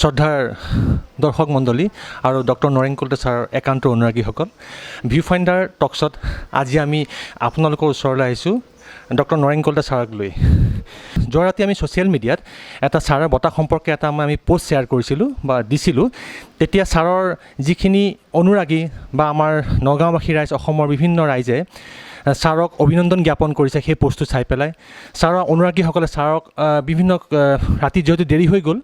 শ্ৰদ্ধাৰ দৰ্শক মণ্ডলী আৰু ডক্টৰ নৰেন কলিতা ছাৰৰ একান্ত অনুৰাগীসকল, ভিউফাইণ্ডাৰ টকছত আজি আমি আপোনালোকৰ ওচৰলৈ আহিছোঁ ডক্টৰ নৰেন কলিতা ছাৰক লৈ। যোৱা ৰাতি আমি ছ'চিয়েল মিডিয়াত এটা ছাৰৰ বঁটা সম্পৰ্কে এটা আমি পোষ্ট শ্বেয়াৰ কৰিছিলোঁ বা দিছিলোঁ। তেতিয়া ছাৰৰ যিখিনি অনুৰাগী বা আমাৰ নগাঁওবাসী ৰাইজ, অসমৰ বিভিন্ন ৰাইজে ছাৰক অভিনন্দন জ্ঞাপন কৰিছে সেই পোষ্টটো চাই পেলাই। ছাৰৰ অনুৰাগীসকলে ছাৰক বিভিন্ন ৰাতি যিহেতু দেৰি হৈ গ'ল,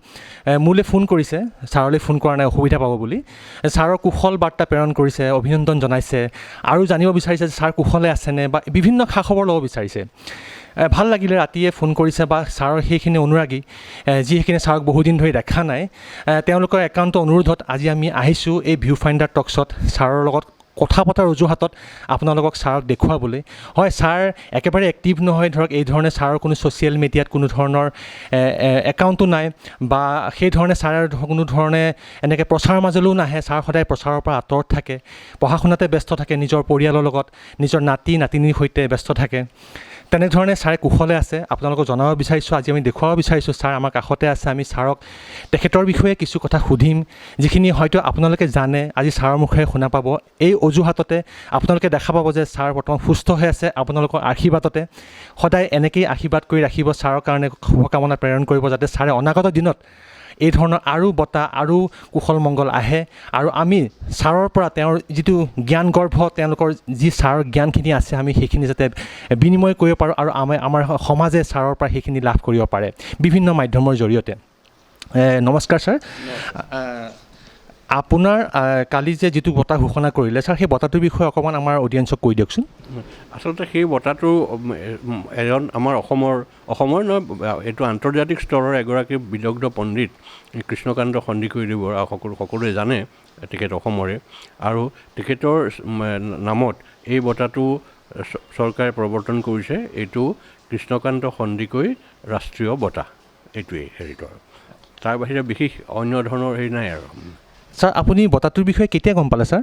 মোলৈ ফোন কৰিছে, ছাৰলৈ ফোন কৰা নাই অসুবিধা পাব বুলি। ছাৰৰ কুশল বাৰ্তা প্ৰেৰণ কৰিছে, অভিনন্দন জনাইছে আৰু জানিব বিচাৰিছে যে ছাৰ কুশলে আছেনে বা বিভিন্ন খা খবৰ ল'ব বিচাৰিছে। ভাল লাগিলে ৰাতিয়ে ফোন কৰিছে বা ছাৰৰ সেইখিনি অনুৰাগী যিখিনি ছাৰক বহুদিন ধৰি দেখা নাই, তেওঁলোকৰ একান্ত অনুৰোধত আজি আমি আহিছোঁ এই ভিউফাইণ্ডাৰ টকছত ছাৰৰ লগত কথা পতাৰ অজুহাতত আপোনালোকক ছাৰক দেখুৱাবলৈ। হয়, ছাৰ একেবাৰে এক্টিভ নহয়, ধৰক এই ধৰণে ছাৰৰ কোনো ছ'চিয়েল মিডিয়াত কোনো ধৰণৰ একাউণ্টো নাই বা সেই ধৰণে ছাৰৰ কোনো ধৰণে এনেকৈ প্ৰচাৰৰ মাজলৈও নাহে। ছাৰ সদায় প্ৰচাৰৰ পৰা আঁতৰত থাকে, পঢ়া শুনাতে ব্যস্ত থাকে, নিজৰ পৰিয়ালৰ লগত, নিজৰ নাতি নাতিনীৰ সৈতে ব্যস্ত থাকে। তেনেধৰণে ছাৰে কুশলে আছে আপোনালোকক জনাব বিচাৰিছোঁ, আজি আমি দেখুৱাব বিচাৰিছোঁ ছাৰ আমাৰ কাষতে আছে। আমি ছাৰক তেখেতৰ বিষয়ে কিছু কথা সুধিম, যিখিনি হয়তো আপোনালোকে জানে, আজি ছাৰৰ মুখেৰে শুনা পাব। এই অজুহাততে আপোনালোকে দেখা পাব যে ছাৰ বৰ্তমান সুস্থ হৈ আছে। আপোনালোকৰ আশীৰ্বাদতে সদায় এনেকেই আশীৰ্বাদ কৰি ৰাখিব, ছাৰৰ কাৰণে শুভকামনা প্ৰেৰণ কৰিব, যাতে ছাৰে অনাগত দিনত এই ধৰণৰ আৰু বঁটা আৰু কুশল মংগল আহে আৰু আমি ছাৰৰ পৰা তেওঁৰ যিটো জ্ঞান গৰ্ভ, তেওঁলোকৰ যি ছাৰৰ জ্ঞানখিনি আছে, আমি সেইখিনি যাতে বিনিময় কৰিব পাৰোঁ আৰু আমাৰ সমাজে ছাৰৰ পৰা সেইখিনি লাভ কৰিব পাৰে বিভিন্ন মাধ্যমৰ জৰিয়তে। নমস্কাৰ ছাৰ, আপোনাৰ কালি যে যিটো বঁটা ঘোষণা কৰিলে ছাৰ, সেই বঁটাটোৰ বিষয়ে অকণমান আমাৰ অডিয়েঞ্চক কৈ দিয়কচোন। আচলতে সেই বঁটাটো এজন আমাৰ অসমৰ নহয়, এইটো আন্তৰ্জাতিক স্তৰৰ এগৰাকী বিদগ্ধ পণ্ডিত কৃষ্ণকান্ত সন্দিকৈদেৱৰ সকলোৱে জানে, তেখেত অসমৰে, আৰু তেখেতৰ নামত এই বঁটাটো চৰকাৰে প্ৰৱৰ্তন কৰিছে। এইটো কৃষ্ণকান্ত সন্দিকৈ ৰাষ্ট্ৰীয় বঁটা, এইটোৱেই হেৰিটো। তাৰ বাহিৰে বিশেষ অন্য ধৰণৰ হেৰি নাই আৰু। ছাৰ আপুনি বঁটাটোৰ বিষয়ে কেতিয়া গম পালে ছাৰ?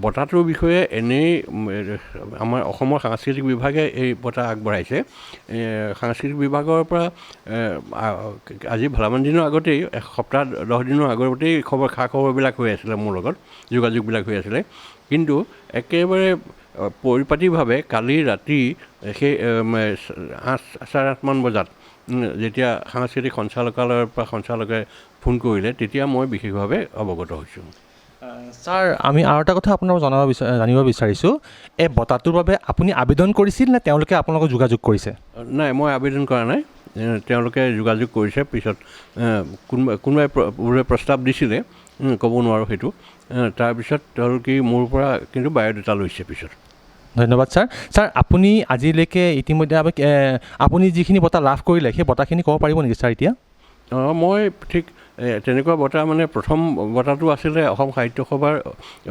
বঁটাটোৰ বিষয়ে এনেই আমাৰ অসমৰ সাংস্কৃতিক বিভাগে এই বঁটা আগবঢ়াইছে। সাংস্কৃতিক বিভাগৰ পৰা আজি ভালেমান দিনৰ আগতেই, এসপ্তাহ 10 দিনৰ আগতেই খা খবৰবিলাক হৈ আছিলে, মোৰ লগত যোগাযোগবিলাক হৈ আছিলে। কিন্তু একেবাৰে পৰিপাটিভাৱে কালি ৰাতি সেই 8:30 বজাত যেতিয়া সাংস্কৃতিক সঞ্চালকালয়ৰ পৰা সঞ্চালকে ফোন কৰিলে, তেতিয়া মই বিশেষভাৱে অৱগত হৈছোঁ। ছাৰ, আমি আৰু এটা কথা আপোনাক জানিব বিচাৰিছোঁ, এই বঁটাটোৰ বাবে আপুনি আবেদন কৰিছিল নে তেওঁলোকে আপোনালোকক যোগাযোগ কৰিছে? নাই, মই আবেদন কৰা নাই, তেওঁলোকে যোগাযোগ কৰিছে। পিছত কোনোবাই প্ৰস্তাৱ দিছিলে, ক'ব নোৱাৰোঁ সেইটো। তাৰপিছত তেওঁলোকে মোৰ পৰা কিন্তু বায়'ডাটা লৈছে পিছত। ধন্যবাদ ছাৰ। ছাৰ, আপুনি আজিলৈকে ইতিমধ্যে আপুনি যিখিনি বঁটা লাভ কৰিলে সেই বঁটাখিনি ক'ব পাৰিব নেকি ছাৰ এতিয়া? মই ঠিক তেনেকুৱা বঁটা মানে প্ৰথম বঁটাটো আছিলে অসম সাহিত্য সভাৰ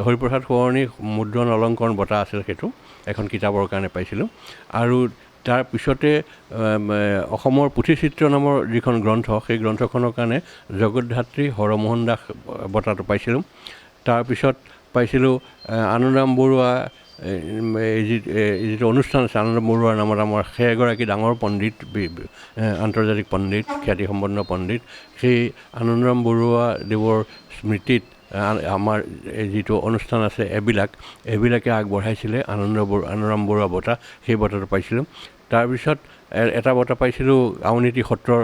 হৰিপ্ৰসাদ সোঁৱৰণী মুদ্ৰণ অলংকৰণ বঁটা আছিল, সেইটো এখন কিতাপৰ কাৰণে পাইছিলোঁ। আৰু তাৰ পিছতে অসমৰ পুথিচিত্ৰ নামৰ যিখন গ্ৰন্থ, সেই গ্ৰন্থখনৰ কাৰণে জগতধাত্ৰী হৰমোহন দাস বঁটাটো পাইছিলোঁ। তাৰপিছত পাইছিলোঁ আনন্দৰাম বৰুৱা, যিটো অনুষ্ঠান আছে আনন্দৰাম বৰুৱাৰ নামত, আমাৰ সেই এগৰাকী ডাঙৰ পণ্ডিত, আন্তৰ্জাতিক পণ্ডিত, খ্যাতিসম্পন্ন পণ্ডিত, সেই আনন্দৰাম বৰুৱা দেৱৰ স্মৃতিত আমাৰ যিটো অনুষ্ঠান আছে এইবিলাকে আগবঢ়াইছিলে আনন্দৰাম বৰুৱা বঁটা, সেই বঁটাটো পাইছিলোঁ। তাৰপিছত এটা বঁটা পাইছিলোঁ আউনীআটী সত্ৰৰ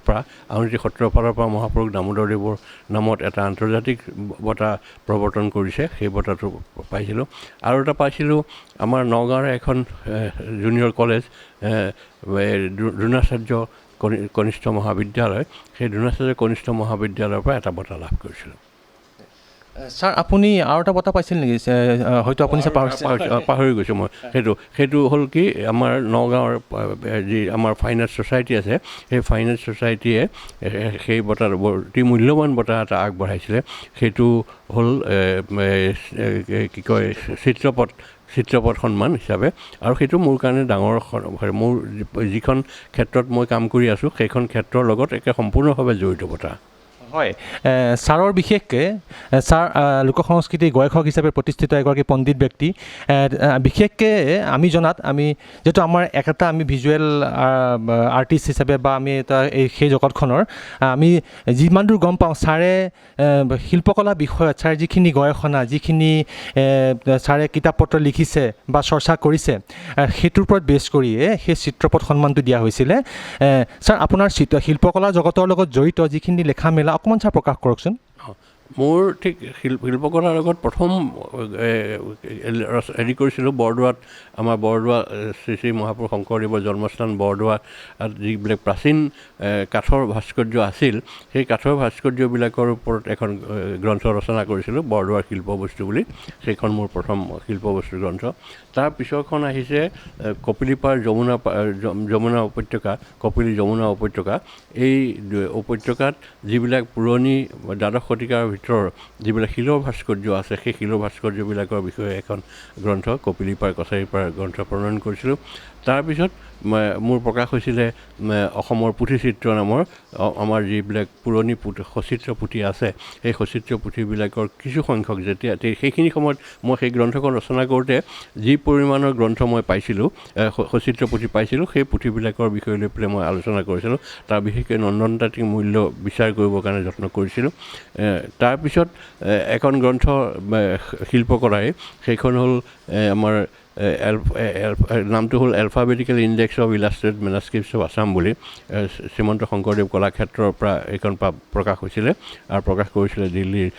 পৰা, আউনীআটী সত্ৰৰ ফালৰ পৰা মহাপুৰুষ দামোদৰদেৱৰ নামত এটা আন্তৰ্জাতিক বঁটা প্ৰৱৰ্তন কৰিছে, সেই বঁটাটো পাইছিলোঁ। আৰু এটা পাইছিলোঁ আমাৰ নগাঁৱৰ এখন জুনিয়ৰ কলেজ, দ্ৰোণাচাৰ্য কনিষ্ঠ মহাবিদ্যালয়, সেই দ্ৰোণাচাৰ্য কনিষ্ঠ মহাবিদ্যালয়ৰ পৰা এটা বঁটা লাভ কৰিছিলোঁ। ছাৰ, আপুনি আৰু এটা বঁটা পাইছিল নেকি? হয়তো আপুনি পাহৰি গৈছোঁ মই। সেইটো হ'ল কি, আমাৰ নগাঁৱৰ যি আমাৰ ফাইন আৰ্ট ছ'চাইটি আছে, সেই ফাইন আৰ্ট ছ'চাইটিয়ে সেই বঁটা অতি মূল্যৱান বঁটা এটা আগবঢ়াইছিলে। সেইটো হ'ল কি কয়, চিত্ৰপট সন্মান হিচাপে। আৰু সেইটো মোৰ কাৰণে ডাঙৰ, মোৰ যিখন ক্ষেত্ৰত মই কাম কৰি আছোঁ সেইখন ক্ষেত্ৰৰ লগত একে সম্পূৰ্ণভাৱে জড়িত বঁটা। হয় ছাৰৰ বিশেষকৈ ছাৰ লোক সংস্কৃতিৰ গৱেষক হিচাপে প্ৰতিষ্ঠিত এগৰাকী পণ্ডিত ব্যক্তি বিশেষকৈ আমি জনাত আমি যিহেতু আমাৰ এটা আমি ভিজুৱেল আৰ্টিষ্ট হিচাপে বা আমি এটা সেই জগতখনৰ আমি যিমান দূৰ গম পাওঁ ছাৰে শিল্পকলা বিষয়ত ছাৰে যিখিনি গৱেষণা যিখিনি ছাৰে কিতাপ পত্ৰ লিখিছে বা চৰ্চা কৰিছে সেইটোৰ ওপৰত বেছ কৰিয়ে সেই চিত্ৰপট সন্মানটো দিয়া হৈছিলে ছাৰ আপোনাৰ শিল্পকলা জগতৰ লগত জড়িত যিখিনি লেখা মেলা অকণমান ছাৰ প্ৰকাশ কৰকচোন মোৰ ঠিক শিল্পকলাৰ লগত প্ৰথম হেৰি কৰিছিলোঁ বৰদোৱাত আমাৰ বৰদোৱা শ্ৰী শ্ৰী মহাপুৰুষ শংকৰদেৱৰ জন্মস্থান বৰদোৱাত যিবিলাক প্ৰাচীন কাঠৰ ভাস্কৰ্য আছিল সেই কাঠৰ ভাস্কৰ্যবিলাকৰ ওপৰত এখন গ্ৰন্থ ৰচনা কৰিছিলোঁ বৰদোৱাৰ শিল্পবস্তু বুলি সেইখন মোৰ প্ৰথম শিল্পবস্তু গ্ৰন্থ তাৰ পিছৰখন আহিছে কপিলীপাৰ যমুনা উপত্যকা কপিলী যমুনা উপত্যকা এই উপত্যকাত যিবিলাক পুৰণি দ্বাদশ শতিকাৰ ভিতৰৰ যিবিলাক শিলৰ ভাস্কৰ্য আছে সেই শিলৰ ভাস্কৰ্যবিলাকৰ বিষয়ে এখন গ্ৰন্থ কপিলীপাৰ কছাৰীপাৰ গ্ৰন্থ প্ৰণয়ন কৰিছিলোঁ তাৰপিছত মোৰ প্ৰকাশ হৈছিলে অসমৰ পুথিচিত্ৰ নামৰ আমাৰ যিবিলাক পুৰণি সচিত্ৰ পুথি আছে সেই সচিত্ৰ পুথিবিলাকৰ কিছু সংখ্যক যেতিয়া সেইখিনি সময়ত মই সেই গ্ৰন্থখন ৰচনা কৰোঁতে যি পৰিমাণৰ গ্ৰন্থ মই পাইছিলোঁ সচিত্ৰ পুথি পাইছিলোঁ সেই পুথিবিলাকৰ বিষয় লৈ পেলাই মই আলোচনা কৰিছিলোঁ তাৰ বিশেষকৈ নন্দনতাত্ত্বিক মূল্য বিচাৰ কৰিবৰ কাৰণে যত্ন কৰিছিলোঁ তাৰপিছত এখন গ্ৰন্থ শিল্পকলাৰে সেইখন হ'ল আমাৰ নামটো হ'ল alphabetical index of illustrated manuscripts of Assam বুলি শ্ৰীমন্ত শংকৰদেৱ কলাক্ষেত্ৰৰ পৰা এইখন প্ৰকাশ হৈছিলে আৰু প্ৰকাশ কৰিছিলে দিল্লীৰ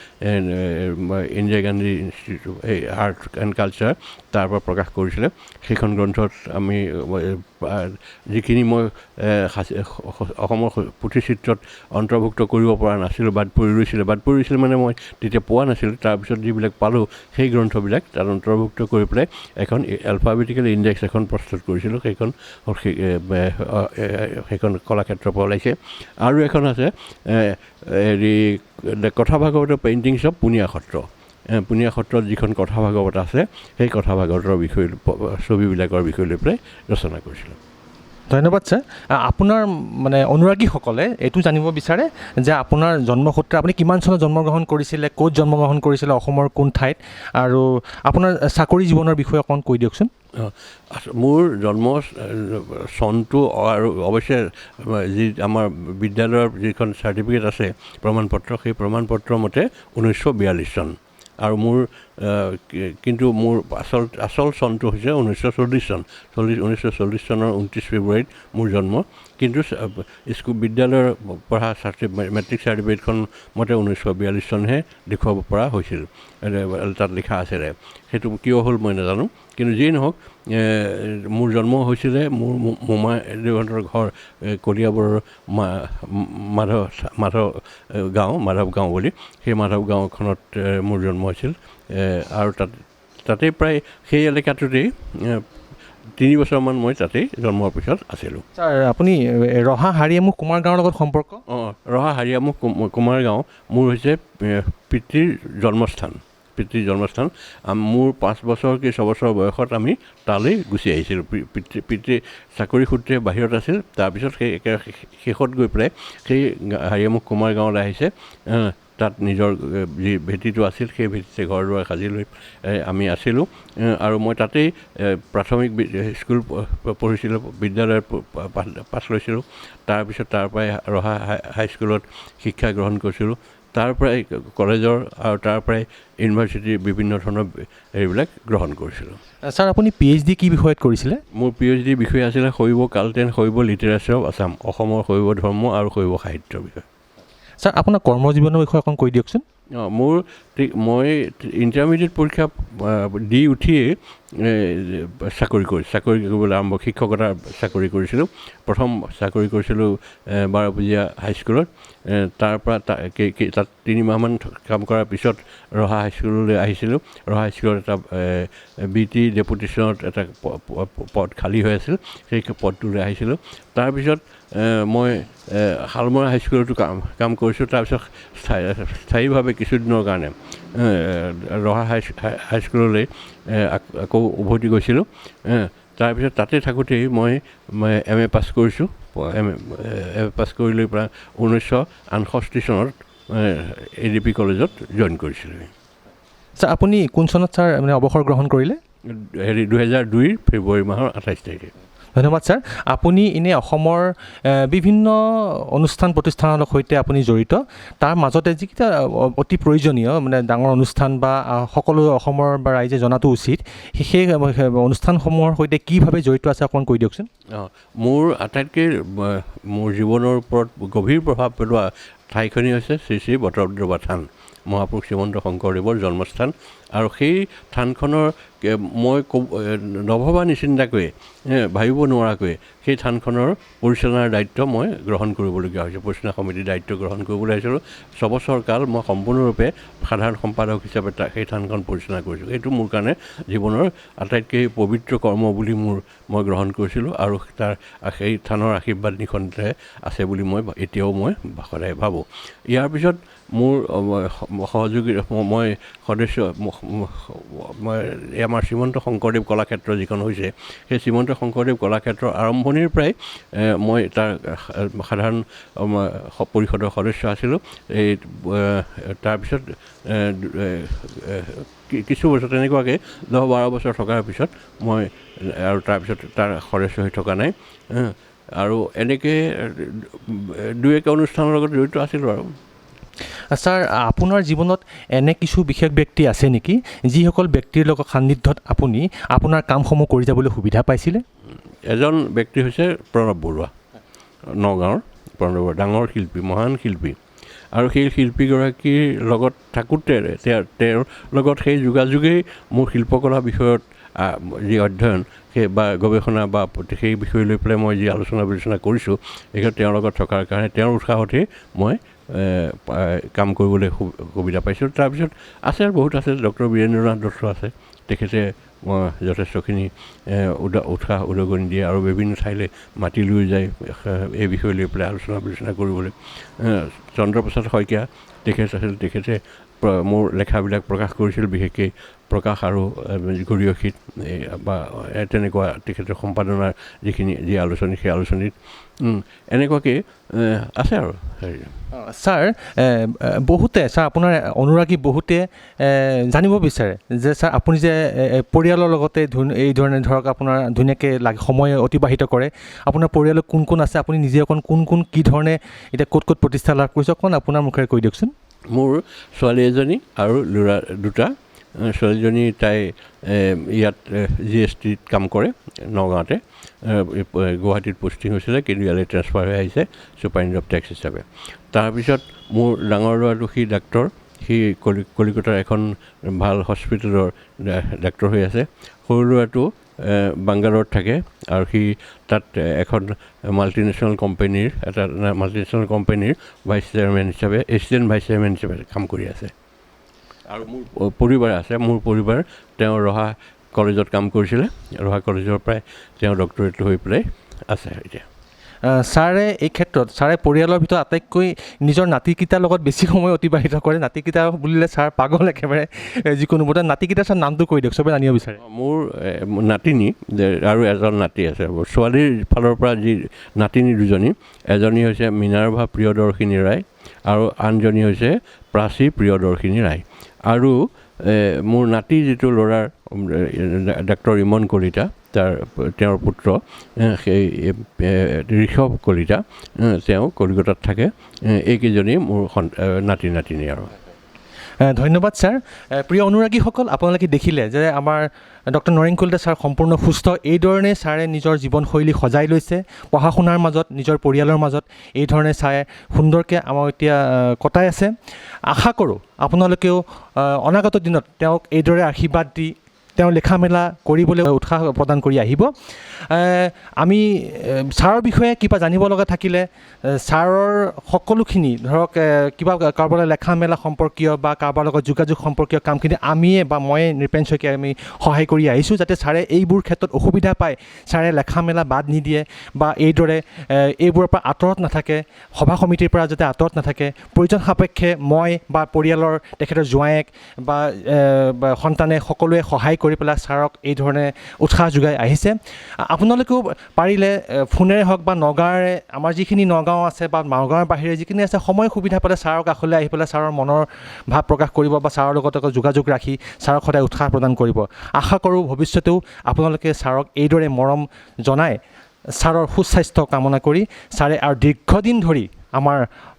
Indira Gandhi institute art and culture তাৰ পৰা প্ৰকাশ কৰিছিলে সেইখন গ্ৰন্থত আমি যিখিনি মই অসমৰ পুথিচিত্ৰত অন্তৰ্ভুক্ত কৰিব পৰা নাছিলোঁ বাদ পৰি ৰৈছিলে মানে মই তেতিয়া পোৱা নাছিলোঁ তাৰপিছত যিবিলাক পালোঁ সেই গ্ৰন্থবিলাক তাত অন্তৰ্ভুক্ত কৰি পেলাই এখন এলফাবেটিকেল ইণ্ডেক্স এখন প্ৰস্তুত কৰিছিলোঁ সেইখন কলাক্ষেত্ৰৰ পৰা ওলাইছে আৰু এখন আছে হেৰি কথা ভাগৱতৰ পেইণ্টিংছ অফ পুনিয়া সত্ৰত যিখন কথা ভাগৱত আছে সেই কথা ভাগৱতৰ বিষয়ে ছবিবিলাকৰ বিষয় লৈ পেলাই ৰচনা কৰিছিলোঁ ধন্যবাদ ছাৰ আপোনাৰ মানে অনুৰাগীসকলে এইটো জানিব বিচাৰে যে আপোনাৰ জন্মসূত্ৰে আপুনি কিমান চনত জন্মগ্ৰহণ কৰিছিলে ক'ত জন্মগ্ৰহণ কৰিছিলে অসমৰ কোন ঠাইত আৰু আপোনাৰ চাকৰি জীৱনৰ বিষয়ে অকণমান কৈ দিয়কচোন মোৰ জন্ম চনটো আৰু অৱশ্যে যি আমাৰ বিদ্যালয়ৰ যিখন চাৰ্টিফিকেট আছে প্ৰমাণপত্ৰ সেই প্ৰমাণপত্ৰ মতে 1942 চন আৰু মোৰ কিন্তু মোৰ আচল চনটো হৈছে 1940 চন 1940 চনৰ 29 ফেব্ৰুৱাৰীত মোৰ জন্ম কিন্তু বিদ্যালয়ৰ পঢ়া মেট্ৰিক চাৰ্টিফিকেটখন মতে 1942 চনহে দেখুৱাব পৰা হৈছিল তাত লিখা আছিলে সেইটো কিয় হ'ল মই নাজানো কিন্তু যিয়ে নহওক মোৰ জন্ম হৈছিলে মোৰ মোমাদেউহঁতৰ ঘৰ কলিয়াবৰৰ মাধৱ গাঁও বুলি সেই মাধৱ গাঁওখনত মোৰ জন্ম হৈছিল আৰু তাতেই প্ৰায় সেই এলেকাটোতেই 3 বছৰমান মই তাতেই জন্মৰ পিছত আছিলোঁ ছাৰ আপুনি ৰহা হাৰিয়ামুখ কুমাৰ গাঁৱৰ লগত সম্পৰ্ক ৰহা হাৰিয়ামুখ কুমাৰ গাঁও মোৰ হৈছে পিতৃৰ জন্মস্থান মোৰ 5 বছৰ কি 6 বছৰ বয়সত আমি তালৈ গুচি আহিছিলোঁ পিতৃ চাকৰি সূত্ৰে বাহিৰত আছিল তাৰপিছত সেই শেষত গৈ পেলাই সেই হাৰিয়ামুখ কুমাৰ গাঁৱলৈ আহিছে তাত নিজৰ যি ভেটিটো আছিল সেই ভেটিতে ঘৰ দুৱাৰ সাজি লৈ আমি আছিলোঁ আৰু মই তাতেই প্ৰাথমিক স্কুল পঢ়িছিলোঁ বিদ্যালয়ত পাছ লৈছিলোঁ তাৰপিছত তাৰ পৰাই ৰহা হাইস্কুলত শিক্ষা গ্ৰহণ কৰিছিলোঁ তাৰ পৰাই কলেজৰ আৰু তাৰ পৰাই ইউনিভাৰ্চিটিৰ বিভিন্ন ধৰণৰ এইবিলাক গ্ৰহণ কৰিছিলোঁ ছাৰ আপুনি PhD কি বিষয়ত কৰিছিলে মোৰ PhD বিষয় আছিলে শৈৱ কালটেন শৈৱ লিটাৰেচাৰ অফ আছাম অসমৰ শৈৱ ধৰ্ম আৰু শৈৱ সাহিত্যৰ বিষয়ে ছাৰ আপোনাৰ কৰ্মজীৱনৰ বিষয়ে অকণ কৈ দিয়কচোন মই ইণ্টাৰমিডিয়েট পৰীক্ষা দি উঠিয়েই চাকৰি কৰিবলৈ আৰম্ভ শিক্ষকতাৰ চাকৰি কৰিছিলোঁ প্ৰথম চাকৰি কৰিছিলোঁ বাৰপূজীয়া হাইস্কুলত তাৰ পৰা তাত 3 মাহমান কাম কৰাৰ পিছত ৰহা হাইস্কুললৈ আহিছিলোঁ ৰহা হাইস্কুলত এটা BT ডেপুটেশ্যনত এটা পদ খালী হৈ আছিল সেই পদটোলৈ আহিছিলোঁ তাৰপিছত মই শালমৰা হাইস্কুলতো কাম কৰিছোঁ তাৰপিছত স্থায়ীভাৱে কিছুদিনৰ কাৰণে ৰহা হাইস্কুললৈ আকৌ উভতি গৈছিলোঁ তাৰপিছত তাতে থাকোঁতেই মই MA পাছ কৰিছোঁ MA পাছ কৰি লৈ প্ৰায় 1968 চনত ADP কলেজত জইন কৰিছিলোঁ ছাৰ আপুনি কোন চনত ছাৰ মানে অৱসৰ গ্ৰহণ কৰিলে 2002 ফেব্ৰুৱাৰী মাহৰ 28 তাৰিখে ধন্যবাদ ছাৰ আপুনি এনে অসমৰ বিভিন্ন অনুষ্ঠান প্ৰতিষ্ঠানৰ সৈতে আপুনি জড়িত তাৰ মাজতে যিকেইটা অতি প্ৰয়োজনীয় মানে ডাঙৰ অনুষ্ঠান বা সকলো অসমৰ বা ৰাইজে জনাটো উচিত সেই অনুষ্ঠানসমূহৰ সৈতে কিভাৱে জড়িত আছে অকণমান কৈ দিয়কচোন মোৰ আটাইতকৈ মোৰ জীৱনৰ ওপৰত গভীৰ প্ৰভাৱ পেলোৱা ঠাইখনেই হৈছে শ্ৰী শ্ৰী বটদ্ৰৱা থান মহাপুৰুষ শ্ৰীমন্ত শংকৰদেৱৰ জন্মস্থান আৰু সেই থানখনৰ মই নভবা নিচিন্তাকৈ ভাবিব নোৱাৰাকৈ সেই থানখনৰ পৰিচালনাৰ দায়িত্ব মই গ্ৰহণ কৰিবলগীয়া হৈছে পৰিচালনা সমিতিৰ দায়িত্ব গ্ৰহণ কৰিবলৈ আহিছিলোঁ 6 বছৰ কাল মই সম্পূৰ্ণৰূপে সাধাৰণ সম্পাদক হিচাপে সেই থানখন পৰিচালনা কৰিছোঁ এইটো মোৰ কাৰণে জীৱনৰ আটাইতকৈ পবিত্ৰ কৰ্ম বুলি মই গ্ৰহণ কৰিছিলোঁ আৰু সেই থানৰ আশীৰ্বাদ নিখনতে আছে বুলি এতিয়াও মই সদায় ভাবোঁ ইয়াৰ পিছত মোৰ সহযোগী মই সদস্য আমাৰ শ্ৰীমন্ত শংকৰদেৱ কলাক্ষেত্ৰ যিখন হৈছে সেই শ্ৰীমন্ত শংকৰদেৱ কলাক্ষেত্ৰৰ আৰম্ভণিৰ পৰাই মই তাৰ সাধাৰণ পৰিষদৰ সদস্য আছিলোঁ তাৰপিছত কিছু বছৰ তেনেকুৱাকৈ 10-12 বছৰ থকাৰ পিছত মই আৰু তাৰপিছত তাৰ সদস্য হৈ থকা নাই আৰু এনেকৈ 2-1 অনুষ্ঠানৰ লগত জড়িত আছিলোঁ আৰু ছাৰ আপোনাৰ জীৱনত এনে কিছু বিশেষ ব্যক্তি আছে নেকি যিসকল ব্যক্তিৰ লগত সান্নিধ্যত আপুনি আপোনাৰ কামসমূহ কৰি যাবলৈ সুবিধা পাইছিলে এজন ব্যক্তি হৈছে প্ৰণৱ বৰুৱা নগাঁৱৰ প্ৰণৱ বৰুৱা ডাঙৰ শিল্পী মহান শিল্পী আৰু সেই শিল্পীগৰাকীৰ লগত থাকোঁতে তেওঁৰ লগত সেই যোগাযোগেই মোৰ শিল্পকলা বিষয়ত যি অধ্যয়ন সেই বা গৱেষণা বা সেই বিষয় লৈ পেলাই মই যি আলোচনা বিলোচনা কৰিছোঁ এইক্ষেত্ৰত তেওঁৰ লগত থকাৰ কাৰণে তেওঁৰ উৎসাহতেই মই কাম কৰিবলৈ সুবিধা পাইছোঁ তাৰপিছত আছে বহুত আছে ডক্টৰ বীৰেন্দ্ৰনাথ দত্ত আছে তেখেতে মই যথেষ্টখিনি উৎসাহ উদগনি দিয়ে আৰু বিভিন্ন ঠাইলৈ মাতি লৈ যায় এই বিষয় লৈ পেলাই আলোচনা বিলোচনা কৰিবলৈ চন্দ্ৰপ্ৰসাদ শইকীয়া তেখেত আছিল তেখেতে মোৰ লেখাবিলাক প্ৰকাশ কৰিছিল বিশেষকৈ প্ৰকাশ আৰু গৰিয়সীত বা তেনেকুৱা তেখেতৰ সম্পাদনাৰ যি আলোচনী সেই আলোচনীত এনেকুৱাকৈ আছে আৰু ছাৰ বহুতে ছাৰ আপোনাৰ অনুৰাগী বহুতে জানিব বিচাৰে যে ছাৰ আপুনি যে পৰিয়ালৰ লগতে এই ধৰণে ধৰক আপোনাৰ ধুনীয়াকৈ সময় অতিবাহিত কৰে আপোনাৰ পৰিয়ালত কোন কোন আছে আপুনি নিজে অকণ কোন কি ধৰণে এতিয়া ক'ত প্ৰতিষ্ঠা লাভ কৰিছে অকণ আপোনাৰ মুখেৰে কৈ দিয়কচোন মোৰ ছোৱালী এজনী আৰু ল'ৰা দুটা ছোৱালীজনী তাই ইয়াত GSTত কাম কৰে নগাঁৱতে গুৱাহাটীত পষ্টিং হৈছিলে কিন্তু ইয়ালৈ ট্ৰেন্সফাৰ হৈ আহিছে ছুপাৰিণ্টেণ্ডেণ্ট অফ টেক্স হিচাপে তাৰপিছত মোৰ ডাঙৰ ল'ৰাটো সি ডাক্তৰ সি কলিকতাৰ এখন ভাল হস্পিটেলৰ ডাক্তৰ হৈ আছে সৰু ল'ৰাটো বাংগালোৰত থাকে আৰু সি তাত এখন মাল্টিনেশ্যনেল কোম্পানীৰ ভাইচ চেয়াৰমেন হিচাপে এছিষ্টেণ্ট ভাইচ চেয়াৰমেন হিচাপে কাম কৰি আছে আৰু মোৰ পৰিবাৰ আছে মোৰ পৰিবাৰ তেওঁ ৰহা কলেজত কাম কৰিছিলে ৰহা কলেজৰ পৰাই তেওঁ ডক্টৰেট হৈ পেলাই আছে এতিয়া ছাৰে এই ক্ষেত্ৰত ছাৰে পৰিয়ালৰ ভিতৰত আটাইতকৈ নিজৰ নাতিকেইটাৰ লগত বেছি সময় অতিবাহিত কৰে নাতিকেইটা বুলিলে ছাৰ পাগল একেবাৰে যিকোনো বোধ নাতিকেইটাৰ ছাৰ নামটো কৈ দিয়ক চবে জানিব বিচাৰে মোৰ নাতিনী আৰু এজন নাতি আছে ছোৱালীৰ ফালৰ পৰা যি নাতিনী দুজনী এজনী হৈছে মিনাৰভা প্ৰিয়দৰ্শিনী ৰায় আৰু আনজনী হৈছে প্ৰাচী প্ৰিয়দৰ্শিনী ৰায় আৰু মোৰ নাতি যিটো ল'ৰাৰ ডাক্তৰ ইমন কলিতা তেওঁৰ পুত্ৰ সেই ঋষভ কলিতা তেওঁ কলিকতাত থাকে এইকেইজনী মোৰ নাতিনী আৰু ধন্যবাদ ছাৰ প্ৰিয় অনুৰাগীসকল আপোনালোকে দেখিলে যে আমাৰ ডক্টৰ নৰেন কলিতা ছাৰ সম্পূৰ্ণ সুস্থ এইধৰণে ছাৰে নিজৰ জীৱনশৈলী সজাই লৈছে পঢ়া শুনাৰ মাজত নিজৰ পৰিয়ালৰ মাজত এইধৰণে ছাৰে সুন্দৰকৈ আমাক এতিয়া কটাই আছে আশা কৰোঁ আপোনালোকেও অনাগত দিনত তেওঁক এইদৰে আশীৰ্বাদ দি তেওঁ লেখা মেলা কৰিবলৈ উৎসাহ প্ৰদান কৰি আহিব আমি ছাৰৰ বিষয়ে কিবা জানিব লগা থাকিলে ছাৰৰ সকলোখিনি ধৰক কিবা কাৰোবাৰ লেখা মেলা সম্পৰ্কীয় বা কাৰোবাৰ লগত যোগাযোগ সম্পৰ্কীয় কামখিনি আমিয়ে বা মই নৃপেন শইকীয়াই আমি সহায় কৰি আহিছোঁ যাতে ছাৰে এইবোৰ ক্ষেত্ৰত অসুবিধা পায় ছাৰে লেখা মেলা বাদ নিদিয়ে বা এইদৰে এইবোৰৰ পৰা আঁতৰত নাথাকে সভা সমিতিৰ পৰা যাতে আঁতৰত নাথাকে প্ৰয়োজন সাপেক্ষে মই বা পৰিয়ালৰ তেখেতৰ জোঁৱায়েক বা সন্তানে সকলোৱে সহায় কৰি পেলাই ছাৰক এই ধৰণে উৎসাহ যোগাই আহিছে আপোনালোকেও পাৰিলে ফোনেৰে হওক বা নগাঁৱৰে আমাৰ যিখিনি নগাঁও আছে বা নগাঁৱৰ বাহিৰে যিখিনি আছে সময় সুবিধা পালে ছাৰৰ কাষলৈ আহি পেলাই ছাৰৰ মনৰ ভাৱ প্ৰকাশ কৰিব বা ছাৰৰ লগত যোগাযোগ ৰাখি ছাৰক সদায় উৎসাহ প্ৰদান কৰিব আশা কৰোঁ ভৱিষ্যতেও আপোনালোকে ছাৰক এইদৰে মৰম জনাই ছাৰৰ সুস্বাস্থ্য কামনা কৰি ছাৰে আৰু দীৰ্ঘদিন ধৰি আমাৰ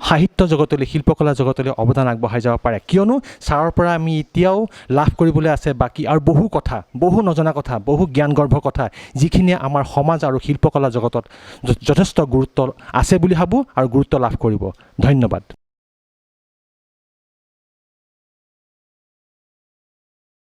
সাহিত্য জগতলৈ শিল্পকলা জগতলৈ অৱদান আগবঢ়াই যাব পাৰে কিয়নো ছাৰৰ পৰা আমি এতিয়াও লাভ কৰিবলৈ আছে বাকী আৰু বহু কথা বহু নজনা কথা বহু জ্ঞানগৰ্ভ কথা যিখিনিয়ে আমাৰ সমাজ আৰু শিল্পকলা জগতত যথেষ্ট গুৰুত্ব আছে বুলি ভাবোঁ আৰু গুৰুত্ব লাভ কৰিব ধন্যবাদ